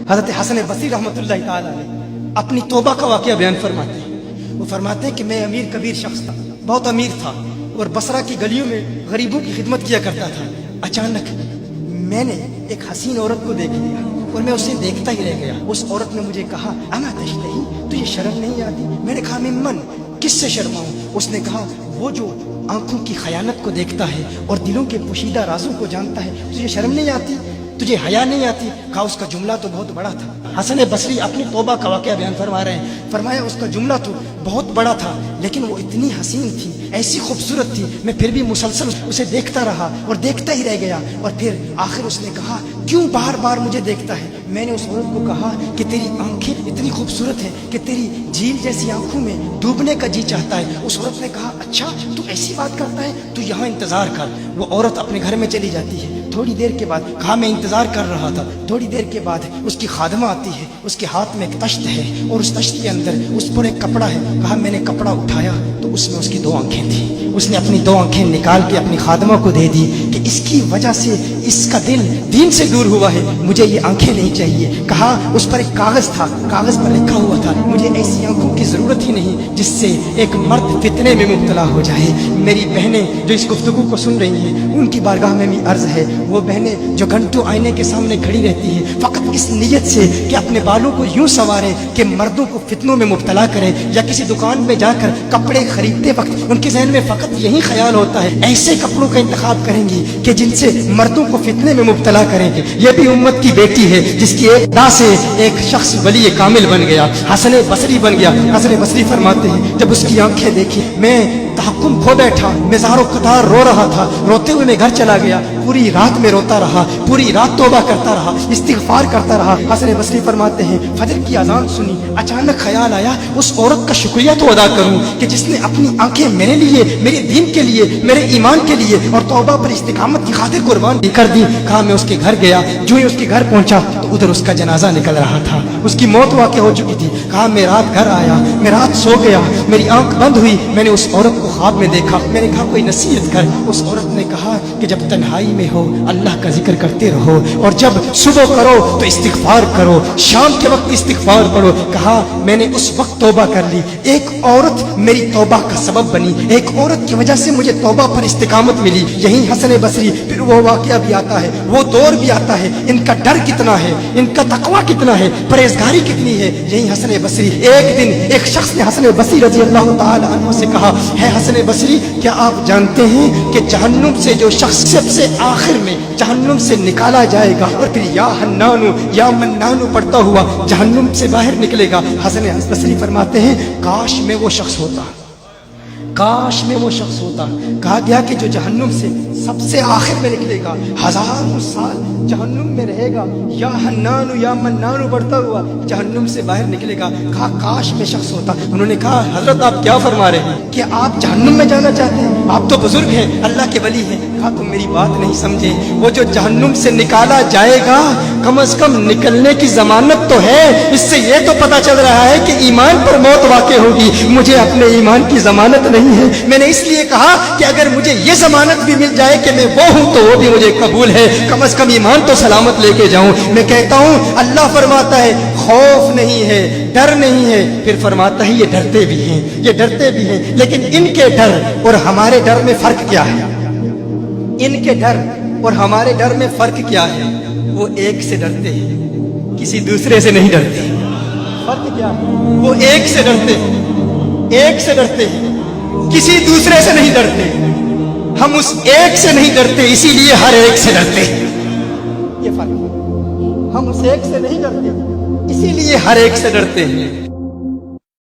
حضرت حسن بصری रहमतुल्लाह ताला अलैह अपनी तौबा का वाक़या बयान फरमाते हैं। वो फरमाते हैं कि मैं अमीर कबीर शख्स था, बहुत अमीर था और बसरा की गलियों में गरीबों की खिदमत किया करता था। अचानक मैंने एक हसीन औरत को देख लिया और मैं उसे देखता ही रह गया। उस औरत ने मुझे कहा, अमा तशतही, तुझे शर्म नहीं आती? मैंने कहा, मिम्मन, किससे शर्माऊं? उसने कहा, वो जो आंखों की खयानत को देखता है और दिलों के पोशीदा राजों को जानता है, तुझे शर्म नहीं आती? तुझे हया नहीं आती? कहा, उसका जुमला तो बहुत बड़ा था। हसन बसरी अपनी तौबा का वाक़या बयान फरमा रहे हैं। फरमाया, उसका जुमला तो बहुत बड़ा था, लेकिन वो इतनी हसीन थी, ऐसी खूबसूरत थी, मैं फिर भी मुसलसल उसे देखता रहा और देखता ही रह गया। और फिर आखिर उसने कहा, क्यों बार बार मुझे देखता है? मैंने उस औरत को कहा कि तेरी आंखें इतनी खूबसूरत हैं कि तेरी झील जैसी आंखों में डूबने का जी चाहता है। उस औरत ने कहा, अच्छा तू ऐसी बात करता है, तू यहाँ इंतजार कर। वो औरत अपने घर में चली जाती है। थोड़ी देर के बाद, कहा, मैं इंतजार कर रहा था। थोड़ी देर के बाद उसकी खादमा आती है, उसके हाथ में एक तश्त है और उस तश्त के अंदर उस पर एक कपड़ा है। कहा, मैंने कपड़ा उठाया तो उसमें उसकी 2 आंखें थी। उसने अपनी 2 आंखें निकाल के अपनी खादमा को दे दी कि इसकी वजह से इसका दिल दीन से दूर हुआ है, मुझे ये आंखें नहीं चाहिए। कहा, उस पर एक कागज था, कागज पर लिखा हुआ था, मुझे ऐसी आंखों की जरूरत ही नहीं जिससे एक मर्द फितने में मुब्तला हो जाए। मेरी बहनें जो इस गुफ्तगू को सुन रही हैं, उनकी बारगाह में भी अर्ज है, वो बहनें जो घंटों आईने के सामने खड़ी रहती हैं फकत इस नीयत से कि अपने बालों को यूं संवारें कि मर्दों को फितनों में मुब्तला करें, या किसी दुकान में जाकर कपड़े खरीदते वक्त उनके जहन में फकत यही ख्याल होता है, ऐसे कपड़ों का इंतखाब करेंगी कि जिनसे मर्दों को फितने में मुब्तला करेंगे। ये भी उम्मत की बेटी है जिसकी एक अदा से एक शख्स वली कामिल बन गया, हसन बसरी बन गया। हसन बसरी फरमाते हैं, जब उसकी आंखें देखी मैं तहक्कुम खो बैठा, मैं ज़ारो कतार रो रहा था। रोते हुए मैं घर चला गया, पूरी रात में रोता रहा, पूरी रात तौबा करता रहा, इस्तिग़फ़ार करता रहा। हसन बसरी फरमाते हैं, फजर की अज़ान सुनी, अचानक ख्याल आया उस औरत का शुक्रिया तो अदा करूं कि जिसने अपनी आंखें मेरे लिए, मेरे दीन के लिए, मेरे ईमान के लिए और तौबा पर इस्तिकामत की खातिर कुर्बान कर दी। कहा, मैं उसके घर गया, जो ही उसके घर पहुंचा तो उधर उसका जनाजा निकल रहा था, उसकी मौत वाक़ हो चुकी थी। कहा, मैं रात घर आया, मैं रात सो गया, मेरी आंख बंद हुई, मैंने उस औरत को ख्वाब में देखा। मैंने कहा, कोई नसीहत कर। उस औरत ने कहा कि जब तन्हाई में हो अल्लाह का जिक्र करते रहो, और जब सुबह करो तो इस्तिग़फ़ार करो, शाम के वक्त इस्तिग़फ़ार पढ़ो। कहा, मैंने उस वक्त तौबा कर ली, एक औरत मेरी तौबा का सबब बनी, एक औरत की वजह से मुझे तौबा पर इस्तिकामत मिली। यही हसन बसरी, फिर वो वाक़या भी आता है, वो दौर भी आता है, इनका डर कितना है, इनका तक़वा कितना है, परहेज़गारी कितनी है। यही हसन बसरी, एक दिन एक शख्स ने हसन बसरी रज़ी अल्लाह ताला अन्हु से कहा, है हसन बसरी, क्या आप जानते हैं कि जहन्नुम से जो शख्स सबसे आखिर में जहन्नुम से निकाला जाएगा और फिर या हन्नानु या मन्नानु पढ़ता हुआ जहन्नुम से बाहर निकलेगा? हसन बसरी फरमाते हैं, काश में वो शख्स होता, काश में वो शख्स होता। कहा गया कि जो जहन्नुम से सबसे आखिर में निकलेगा, हजारों साल जहन्नुम में रहेगा, या हन्नानु या मन्नानु बढ़ता हुआ जहन्नुम से बाहर निकलेगा। कहा, काश में शख्स होता। उन्होंने कहा, हजरत आप क्या फरमा रहे हैं कि आप जहन्नुम में जाना चाहते हैं? आप तो बुजुर्ग हैं, अल्लाह के वली हैं। कहा, तुम मेरी बात नहीं समझे, वो जो जहन्नुम से निकाला जाएगा कम से कम निकलने की जमानत तो है, इससे ये तो पता चल रहा है कि ईमान पर मौत वाक़ई होगी। मुझे अपने ईमान की जमानत नहीं है। मैंने इसलिए कहा कि अगर मुझे ये जमानत भी मिल जाए कि मैं वो हूं तो वो भी मुझे कबूल है, कम से कम ईमान तो सलामत लेके जाऊं। मैं कहता हूं, अल्लाह फरमाता है खौफ नहीं है, डर नहीं है, फिर फरमाता है ये डरते भी हैं, ये डरते भी हैं। लेकिन इनके डर और हमारे डर में फर्क क्या है? इनके डर और हमारे डर में फर्क क्या है? वो एक से डरते हैं, किसी दूसरे से नहीं डरते। फर्क क्या है? वो एक से डरते हैं, एक से डरते हैं, किसी दूसरे से नहीं डरते। हम उस एक से नहीं डरते, इसीलिए हर एक से डरते। ये फर्क है। हम उस एक से नहीं डरते, इसीलिए हर एक से डरते हैं।